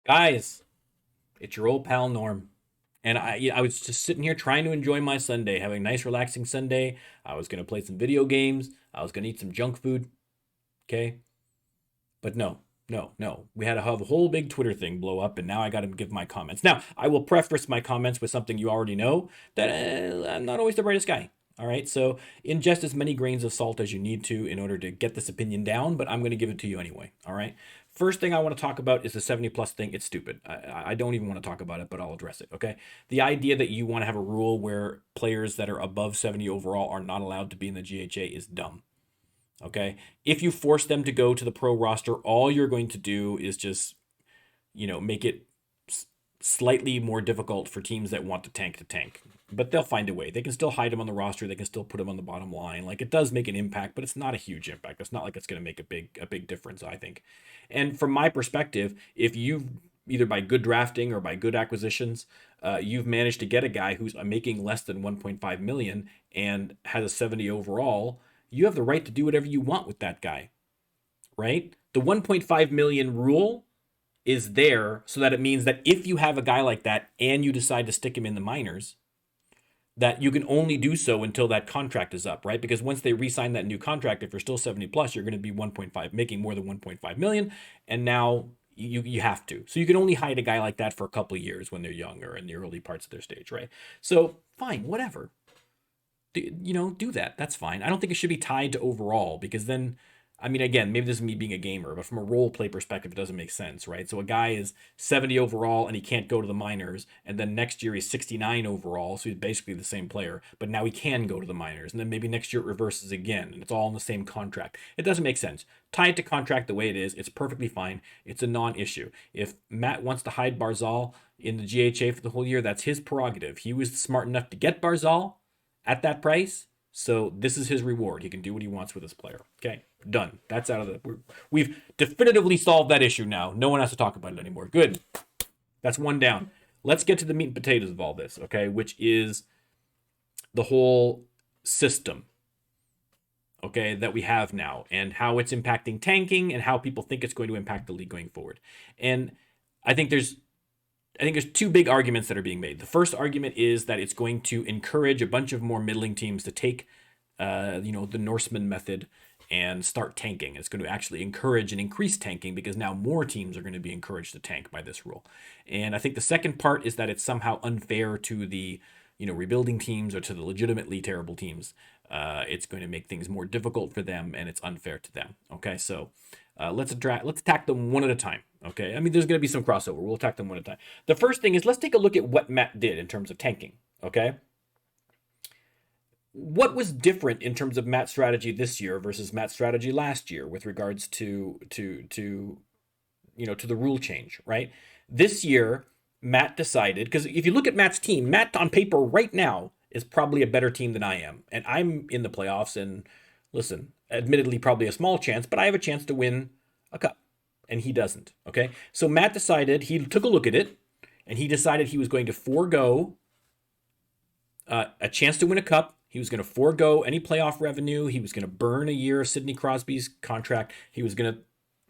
Guys, it's your old pal Norm. And I was just sitting here trying to enjoy my Sunday, having a nice, relaxing Sunday. I was going to play some video games. I was going to eat some junk food. Okay. But no, no, no. We had to have a whole big Twitter thing blow up, and now I got to give my comments. Now, I will preface my comments with something you already know that I'm not always the brightest guy. All right. So ingest as many grains of salt as you need to in order to get this opinion down, but I'm going to give it to you anyway. All right. First thing I want to talk about is the 70 plus thing. It's stupid. I don't even want to talk about it, but I'll address it. Okay. The idea that you want to have a rule where players that are above 70 overall are not allowed to be in the GHA is dumb. Okay. If you force them to go to the pro roster, all you're going to do is just, make it slightly more difficult for teams that want to tank. But they'll find a way. They can still hide them on the roster. They can still put them on the bottom line. Like, it does make an impact, but it's not a huge impact. It's not like it's going to make a big difference, I think. And from my perspective, if you've either by good drafting or by good acquisitions, you've managed to get a guy who's making less than 1.5 million and has a 70 overall, you have the right to do whatever you want with that guy, right? The 1.5 million rule is there so that it means that if you have a guy like that and you decide to stick him in the minors, that you can only do so until that contract is up, right? Because once they re-sign that new contract, if you're still 70 plus, you're going to be 1.5, making more than 1.5 million, and now you have to. So you can only hide a guy like that for a couple of years when they're young or in the early parts of their stage, right? So fine, whatever. Do that. That's fine. I don't think it should be tied to overall because then, I mean, again, maybe this is me being a gamer, but from a role play perspective, it doesn't make sense, right? So a guy is 70 overall and he can't go to the minors, and then next year he's 69 overall, so he's basically the same player, but now he can go to the minors, and then maybe next year it reverses again, and it's all in the same contract. It doesn't make sense. Tie it to contract the way it is. It's perfectly fine. It's a non-issue. If Matt wants to hide Barzal in the GHA for the whole year, that's his prerogative. He was smart enough to get Barzal at that price. So this is his reward. He can do what he wants with his player. Okay, done. That's out of the. We've definitively solved that issue now. No one has to talk about it anymore. Good. That's one down. Let's get to the meat and potatoes of all this, okay? Which is the whole system, okay, that we have now and how it's impacting tanking and how people think it's going to impact the league going forward. And I think there's I think there's two big arguments that are being made. The first argument is that it's going to encourage a bunch of more middling teams to take, the Norseman method and start tanking. It's going to actually encourage and increase tanking because now more teams are going to be encouraged to tank by this rule. And I think the second part is that it's somehow unfair to the, rebuilding teams or to the legitimately terrible teams. It's going to make things more difficult for them, and it's unfair to them. Okay, so let's attack them one at a time. Okay, I mean there's going to be some crossover. We'll attack them one at a time. The first thing is let's take a look at what Matt did in terms of tanking. Okay, what was different in terms of Matt's strategy this year versus Matt's strategy last year with regards to the rule change, right? This year, Matt decided because if you look at Matt's team, Matt on paper right now is probably a better team than I am, and I'm in the playoffs. And listen, admittedly, probably a small chance, but I have a chance to win a cup, and he doesn't. Okay, so Matt decided he took a look at it, and he decided he was going to forego a chance to win a cup. He was going to forego any playoff revenue. He was going to burn a year of Sidney Crosby's contract. He was going to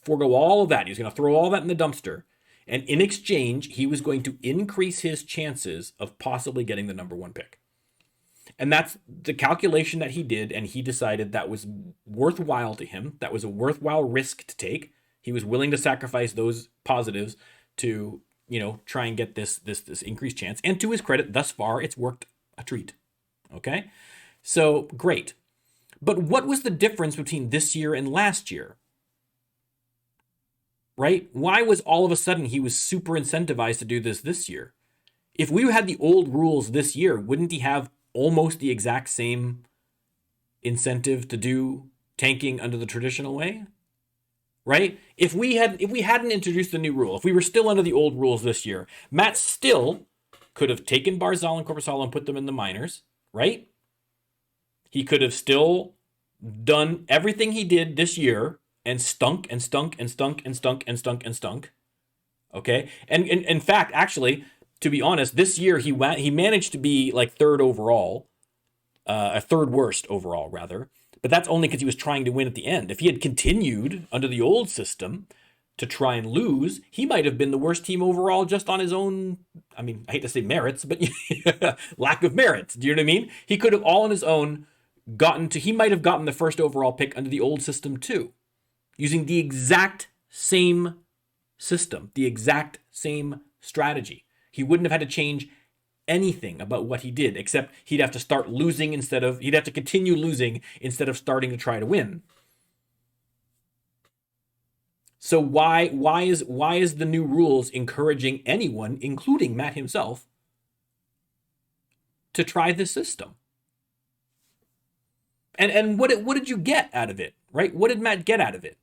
forego all of that. He was going to throw all that in the dumpster. And in exchange, he was going to increase his chances of possibly getting the number one pick. And that's the calculation that he did. And he decided that was worthwhile to him. That was a worthwhile risk to take. He was willing to sacrifice those positives to, try and get this increased chance. And to his credit, thus far, it's worked a treat. Okay? So great. But what was the difference between this year and last year? Right? Why was all of a sudden he was super incentivized to do this year? If we had the old rules this year, wouldn't he have almost the exact same incentive to do tanking under the traditional way? Right? If we hadn't introduced the new rule, if we were still under the old rules this year, Matt still could have taken Barzal and Corpusalo and put them in the minors, right? He could have still done everything he did this year and stunk and stunk and stunk and stunk and stunk and stunk. Okay, and in fact, actually, to be honest, this year he managed to be like third overall, a third worst overall rather. But that's only because he was trying to win at the end. If he had continued under the old system, to try and lose, he might have been the worst team overall just on his own. I mean, I hate to say merits, but lack of merits. Do you know what I mean? He could have all on his own he might have gotten the first overall pick under the old system too, using the exact same system, the exact same strategy. He wouldn't have had to change anything about what he did, except he'd have to start losing he'd have to continue losing instead of starting to try to win. So why is the new rules encouraging anyone, including Matt himself, to try this system? And what did you get out of it, right? What did Matt get out of it?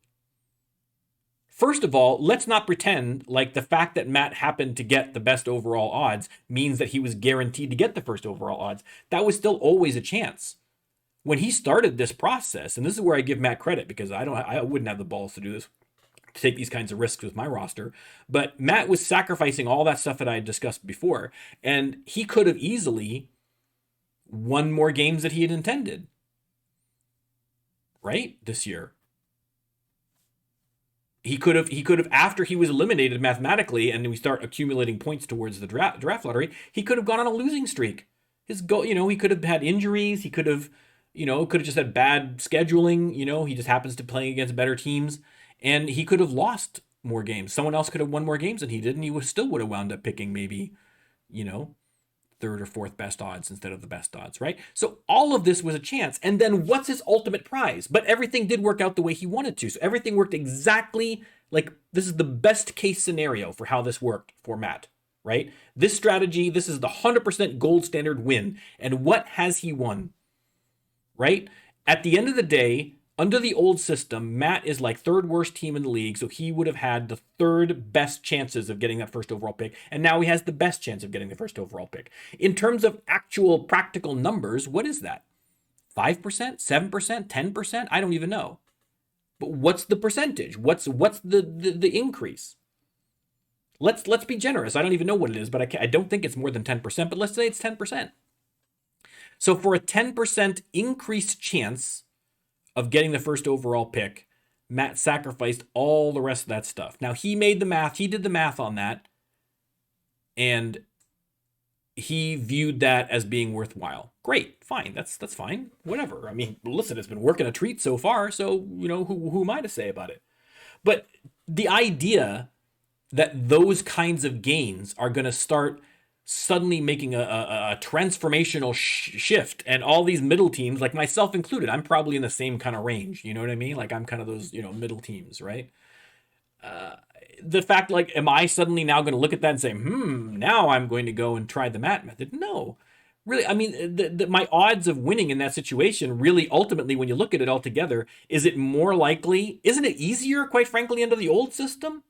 First of all, let's not pretend like the fact that Matt happened to get the best overall odds means that he was guaranteed to get the first overall odds. That was still always a chance. When he started this process, and this is where I give Matt credit because I wouldn't have the balls to do this, to take these kinds of risks with my roster, but Matt was sacrificing all that stuff that I had discussed before, and he could have easily won more games that he had intended, right? This year. He could have, after he was eliminated mathematically and we start accumulating points towards the draft lottery, he could have gone on a losing streak. His goal, he could have had injuries. He could have, just had bad scheduling. He just happens to play against better teams, and he could have lost more games. Someone else could have won more games than he did, and he still would have wound up picking maybe, third or fourth best odds instead of the best odds, right? So all of this was a chance. And then what's his ultimate prize? But everything did work out the way he wanted to. So everything worked exactly like this is the best case scenario for how this worked for Matt, right? This strategy, this is the 100% gold standard win. And what has he won, right? At the end of the day, under the old system, Matt is like third worst team in the league, so he would have had the third best chances of getting that first overall pick, and now he has the best chance of getting the first overall pick. In terms of actual practical numbers, what is that? 5%, 7%, 10%? I don't even know. But what's the percentage? What's the increase? Let's be generous. I don't even know what it is, but I don't think it's more than 10%, but let's say it's 10%. So for a 10% increased chance of getting the first overall pick, Matt sacrificed all the rest of that stuff. Now, he did the math on that, and he viewed that as being worthwhile. Great, fine, that's fine, whatever. I mean, listen, it's been working a treat so far, so, who am I to say about it? But the idea that those kinds of gains are going to start suddenly making a transformational shift, and all these middle teams, like myself included, I'm probably in the same kind of range, you know what I mean? Like I'm kind of those, middle teams, right? The fact, like, am I suddenly now going to look at that and say, now I'm going to go and try the Matt method? No, really. I mean, my odds of winning in that situation really, ultimately, when you look at it all together, is it more likely, isn't it easier, quite frankly, under the old system?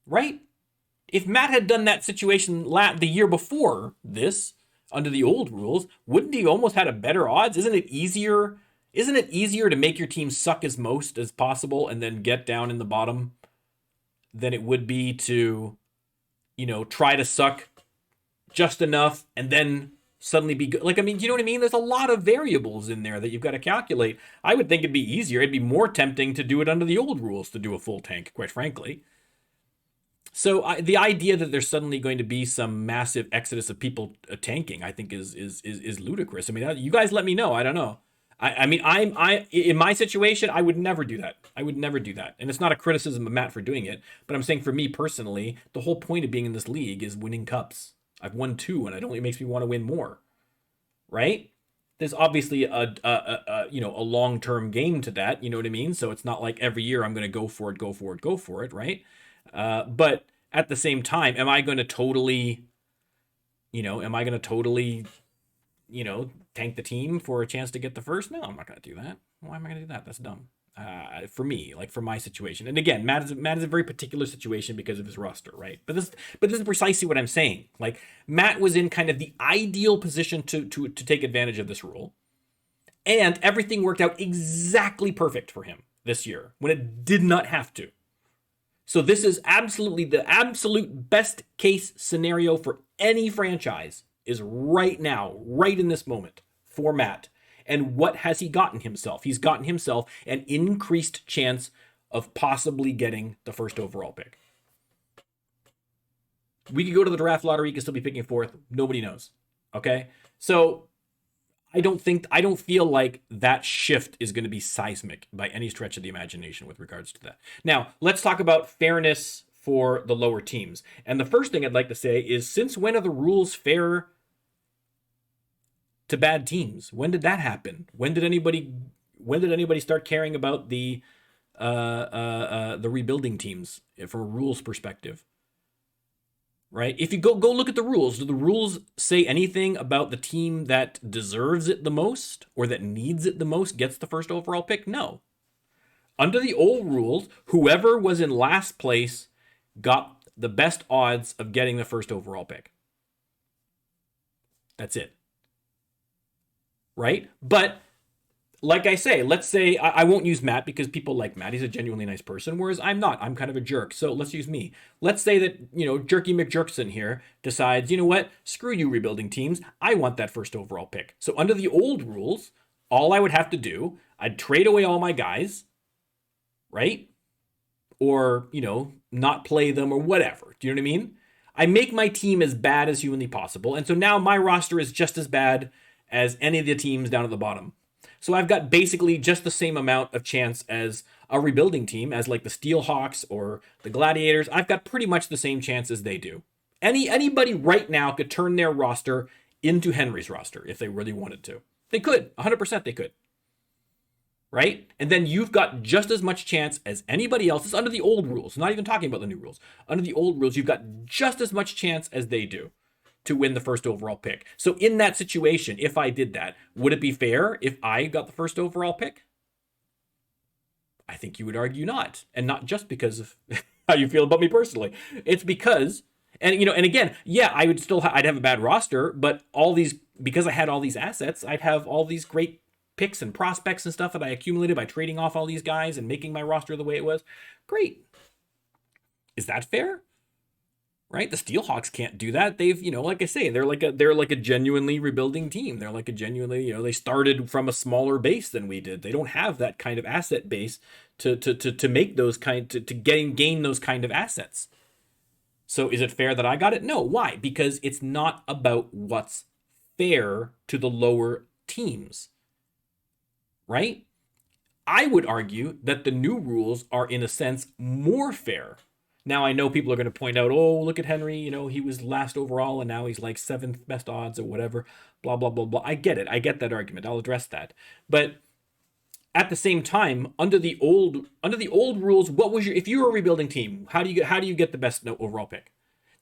Right? If Matt had done that situation the year before this, under the old rules, wouldn't he almost had a better odds? Isn't it easier to make your team suck as most as possible and then get down in the bottom than it would be to, try to suck just enough and then suddenly be good? Like, I mean, you know what I mean? There's a lot of variables in there that you've got to calculate. I would think it'd be easier. It'd be more tempting to do it under the old rules to do a full tank, quite frankly. So the idea that there's suddenly going to be some massive exodus of people tanking, I think is ludicrous. I mean, you guys let me know. I don't know. I mean, I in my situation, I would never do that. I would never do that. And it's not a criticism of Matt for doing it, but I'm saying for me personally, the whole point of being in this league is winning cups. I've won 2, and it only makes me want to win more. Right? There's obviously a long-term game to that. You know what I mean? So it's not like every year I'm going to go for it, right? But at the same time, am I going to totally, tank the team for a chance to get the first? No, I'm not going to do that. Why am I going to do that? That's dumb. For me, like for my situation. And again, Matt is a very particular situation because of his roster, right? But this is precisely what I'm saying. Like Matt was in kind of the ideal position to take advantage of this rule. And everything worked out exactly perfect for him this year when it did not have to. So this is absolutely the absolute best case scenario for any franchise is right now, right in this moment for Matt. And what has he gotten himself? He's gotten himself an increased chance of possibly getting the first overall pick. We could go to the draft lottery, could still be picking fourth. Nobody knows. Okay? So I don't feel like that shift is going to be seismic by any stretch of the imagination with regards to that. Now, let's talk about fairness for the lower teams. And the first thing I'd like to say is, since when are the rules fair to bad teams? When did that happen? When did anybody start caring about the rebuilding teams from a rules perspective? Right? If you go look at the rules, do the rules say anything about the team that deserves it the most or that needs it the most gets the first overall pick? No. Under the old rules, whoever was in last place got the best odds of getting the first overall pick. That's it. Right? But like I say, let's say, I won't use Matt because people like Matt. He's a genuinely nice person, whereas I'm not. I'm kind of a jerk. So let's use me. Let's say that, Jerky McJerkson here decides, you know what? Screw you, rebuilding teams. I want that first overall pick. So under the old rules, all I would have to do, I'd trade away all my guys, right? Or, not play them or whatever. Do you know what I mean? I make my team as bad as humanly possible. And so now my roster is just as bad as any of the teams down at the bottom. So I've got basically just the same amount of chance as a rebuilding team, as like the Steelhawks or the Gladiators. I've got pretty much the same chance as they do. Anybody right now could turn their roster into Henry's roster if they really wanted to. They could. 100% they could. Right? And then you've got just as much chance as anybody else. It's under the old rules. I'm not even talking about the new rules. Under the old rules, you've got just as much chance as they do to win the first overall pick. So in that situation, if I did that, would it be fair if I got the first overall pick? I think you would argue not. And not just because of how you feel about me personally. It's because, and again, yeah, I would still I'd have a bad roster, but because I had all these assets, I'd have all these great picks and prospects and stuff that I accumulated by trading off all these guys and making my roster the way it was. Great. Is that fair? Right? The Steelhawks can't do that. They've, like I say, they're like a genuinely rebuilding team. They're like a genuinely, they started from a smaller base than we did. They don't have that kind of asset base to make those to gain those kind of assets. So is it fair that I got it? No. Why? Because it's not about what's fair to the lower teams. Right? I would argue that the new rules are, in a sense, more fair. Now, I know people are going to point out, oh, look at Henry, he was last overall and now he's like 7th best odds or whatever, blah, blah, blah, blah. I get it. I get that argument. I'll address that. But at the same time, under the old rules, if you were a rebuilding team, how do you get the best overall pick?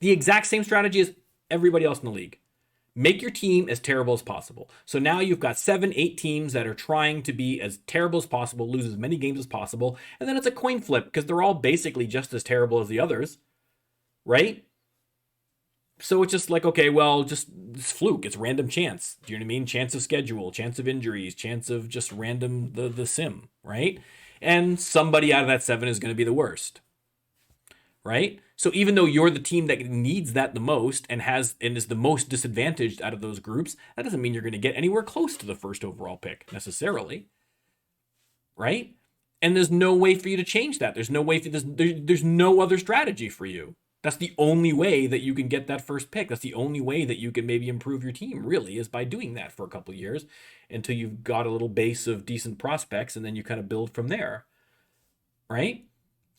The exact same strategy as everybody else in the league. Make your team as terrible as possible. So now you've got 7-8 teams that are trying to be as terrible as possible, lose as many games as possible, and then it's a coin flip because they're all basically just as terrible as the others, right? So it's just like, okay, well, just it's fluke. It's random chance. Do you know what I mean? Chance of schedule, chance of injuries, chance of just random the sim, right? And somebody out of that 7 is going to be the worst, right? So even though you're the team that needs that the most and is the most disadvantaged out of those groups, that doesn't mean you're going to get anywhere close to the first overall pick necessarily, right? And there's no way for you to change that. There's no other strategy for you. That's the only way that you can get that first pick. That's the only way that you can maybe improve your team, really, is by doing that for a couple of years until you've got a little base of decent prospects, and then you kind of build from there, right?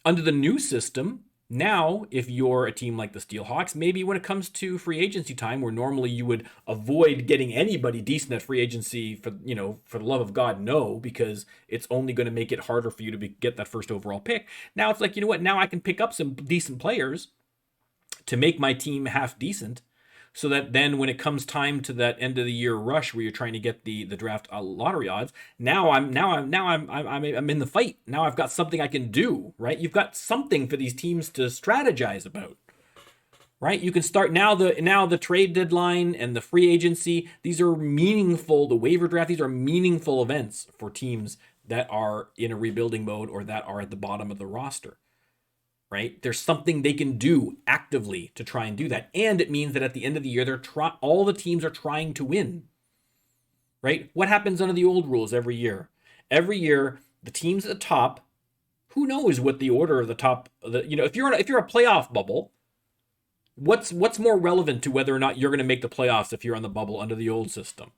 Under the new system, now, if you're a team like the Steelhawks, maybe when it comes to free agency time, where normally you would avoid getting anybody decent at free agency for the love of God, no, because it's only going to make it harder for you to get that first overall pick. Now it's like, you know what? Now I can pick up some decent players to make my team half decent, so that then when it comes time to that end of the year rush where you're trying to get the draft lottery odds, now I'm in the fight. Now I've got something I can do, right? You've got something for these teams to strategize about, right? You can start now the trade deadline and the free agency. These are meaningful. The waiver draft. These are meaningful events for teams that are in a rebuilding mode or that are at the bottom of the roster. Right? There's something they can do actively to try and do that. And it means that at the end of the year, all the teams are trying to win. Right? What happens under the old rules every year? Every year, the teams at the top Who knows what the order of the top, if you're a playoff bubble, what's more relevant to whether or not you're going to make the playoffs if you're on the bubble under the old system?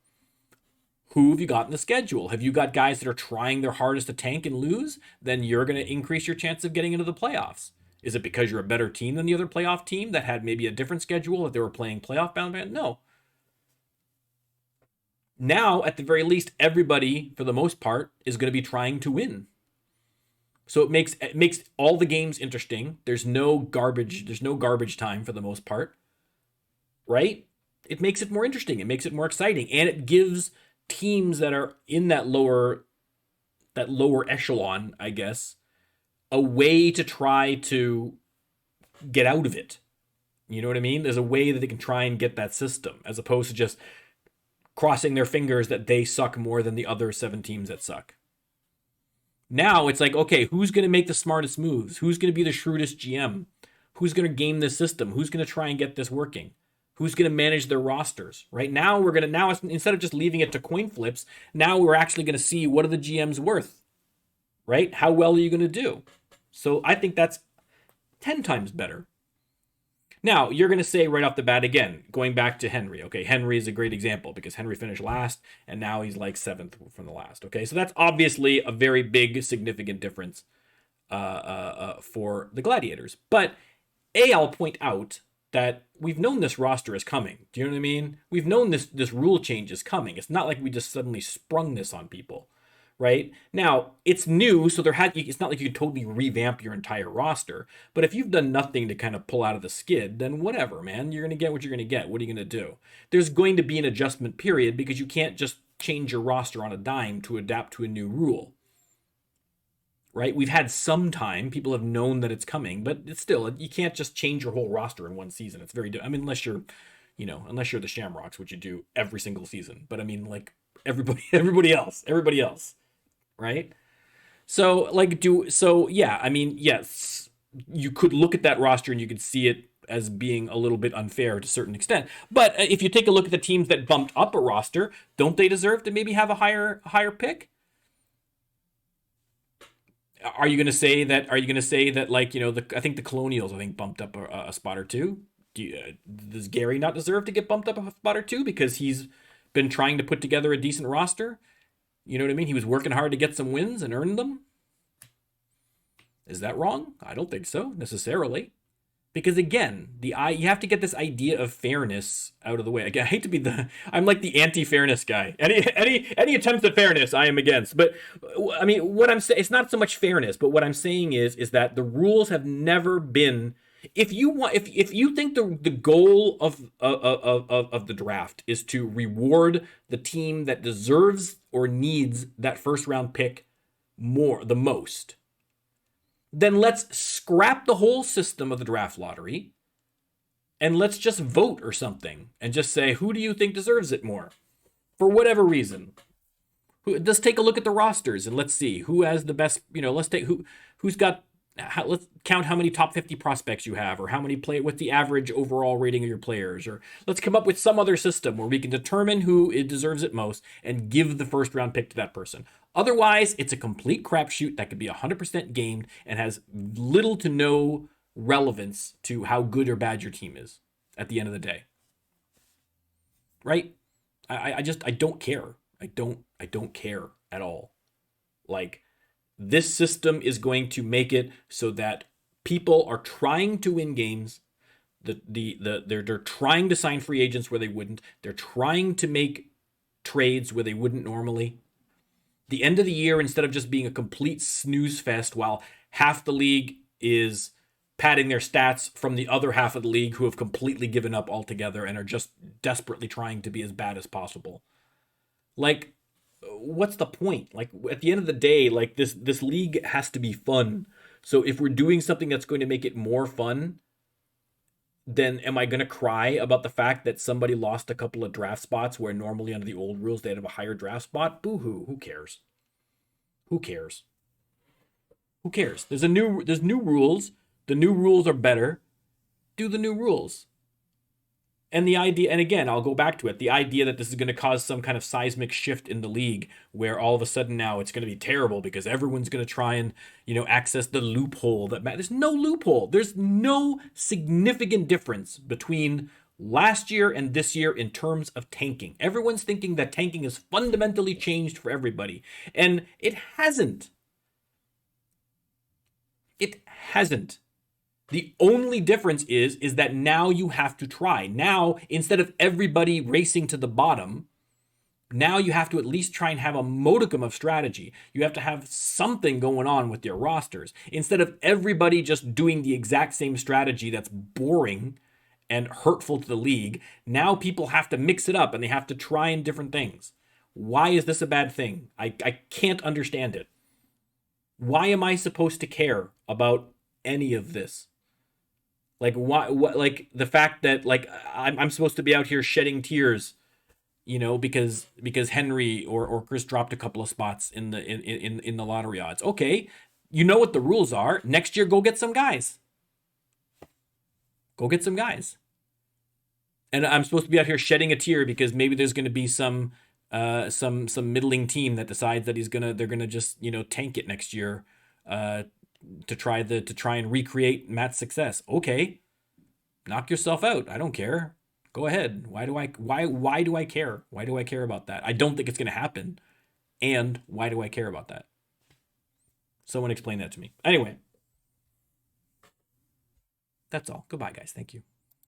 Who have you got in the schedule? Have you got guys that are trying their hardest to tank and lose? Then you're going to increase your chance of getting into the playoffs. Is it because you're a better team than the other playoff team that had maybe a different schedule if they were playing playoff bound? No. Now, at the very least, everybody, for the most part, is going to be trying to win. So it makes all the games interesting. There's no garbage time for the most part. Right? It makes it more interesting. It makes it more exciting. And it gives teams that are in that lower echelon, I guess, a way to try to get out of it. You know what I mean? There's a way that they can try and get that system, as opposed to just crossing their fingers that they suck more than the other 7 teams that suck. Now it's like, okay, who's going to make the smartest moves? Who's going to be the shrewdest GM? Who's going to game this system? Who's going to try and get this working? Who's going to manage their rosters? Right now, instead of just leaving it to coin flips, now we're actually going to see what are the GMs worth, right? How well are you going to do? So I think that's 10 times better. Now, you're going to say right off the bat again, going back to Henry. Okay, Henry is a great example because Henry finished last, and now he's like 7th from the last. Okay, so that's obviously a very big, significant difference for the Gladiators. But I'll point out that we've known this roster is coming. Do you know what I mean? We've known this rule change is coming. It's not like we just suddenly sprung this on people. Right? Now, it's new, so it's not like you can totally revamp your entire roster. But if you've done nothing to kind of pull out of the skid, then whatever, man. You're going to get what you're going to get. What are you going to do? There's going to be an adjustment period because you can't just change your roster on a dime to adapt to a new rule. Right? We've had some time. People have known that it's coming, but it's still, you can't just change your whole roster in one season. It's very, unless you're the Shamrocks, which you do every single season. But I mean, like, everybody else. Right? So yes, you could look at that roster and you could see it as being a little bit unfair to a certain extent. But if you take a look at the teams that bumped up a roster, don't they deserve to maybe have a higher pick? Are you going to say that I think the Colonials bumped up a spot or two? Does Gary not deserve to get bumped up a spot or two because he's been trying to put together a decent roster? You know what I mean? He was working hard to get some wins and earn them. Is that wrong? I don't think so, necessarily. Because again, you have to get this idea of fairness out of the way. Again, I hate to be I'm like the anti-fairness guy. Any attempts at fairness, I am against. But I mean, what I'm saying, it's not so much fairness, but what I'm saying is that the rules have never been. If you think the goal of the draft is to reward the team that deserves or needs that first round pick the most, then let's scrap the whole system of the draft lottery and let's just vote or something and just say, who do you think deserves it more? For whatever reason. Let's take a look at the rosters and let's see who has the best, let's take who's got. Let's count how many top 50 prospects you have, or what's the average overall rating of your players, or let's come up with some other system where we can determine who it deserves it most and give the first round pick to that person. Otherwise, it's a complete crapshoot that could be 100% gamed and has little to no relevance to how good or bad your team is at the end of the day. Right? I don't care. I don't care at all. Like, this system is going to make it so that people are trying to win games. They're trying to sign free agents where they wouldn't. They're trying to make trades where they wouldn't normally. The end of the year, instead of just being a complete snooze fest while half the league is padding their stats from the other half of the league who have completely given up altogether and are just desperately trying to be as bad as possible. Like, what's the point? Like, at the end of the day, like, this league has to be fun. So if we're doing something that's going to make it more fun, then am I going to cry about the fact that somebody lost a couple of draft spots where normally under the old rules they'd have a higher draft spot? Boo-hoo. Who cares? There's new rules. The new rules are better. Do the new rules. And the idea, and again, I'll go back to it, the idea that this is going to cause some kind of seismic shift in the league where all of a sudden now it's going to be terrible because everyone's going to try and, access the loophole there's no loophole. There's no significant difference between last year and this year in terms of tanking. Everyone's thinking that tanking has fundamentally changed for everybody, and it hasn't. It hasn't. The only difference is that now you have to try. Now, instead of everybody racing to the bottom, now you have to at least try and have a modicum of strategy. You have to have something going on with your rosters. Instead of everybody just doing the exact same strategy that's boring and hurtful to the league, now people have to mix it up and they have to try in different things. Why is this a bad thing? I can't understand it. Why am I supposed to care about any of this? Like why? What? Like the fact that like I'm supposed to be out here shedding tears, because Henry or Chris dropped a couple of spots in the lottery odds. Okay, you know what the rules are. Next year, go get some guys. Go get some guys. And I'm supposed to be out here shedding a tear because maybe there's going to be some middling team that decides that they're gonna just tank it next year, to try and recreate Matt's success. Okay, knock yourself out. I don't care. Go ahead. Why do I care? Why do I care about that? I don't think it's going to happen. And why do I care about that? Someone explain that to me. Anyway, that's all. Goodbye, guys. Thank you.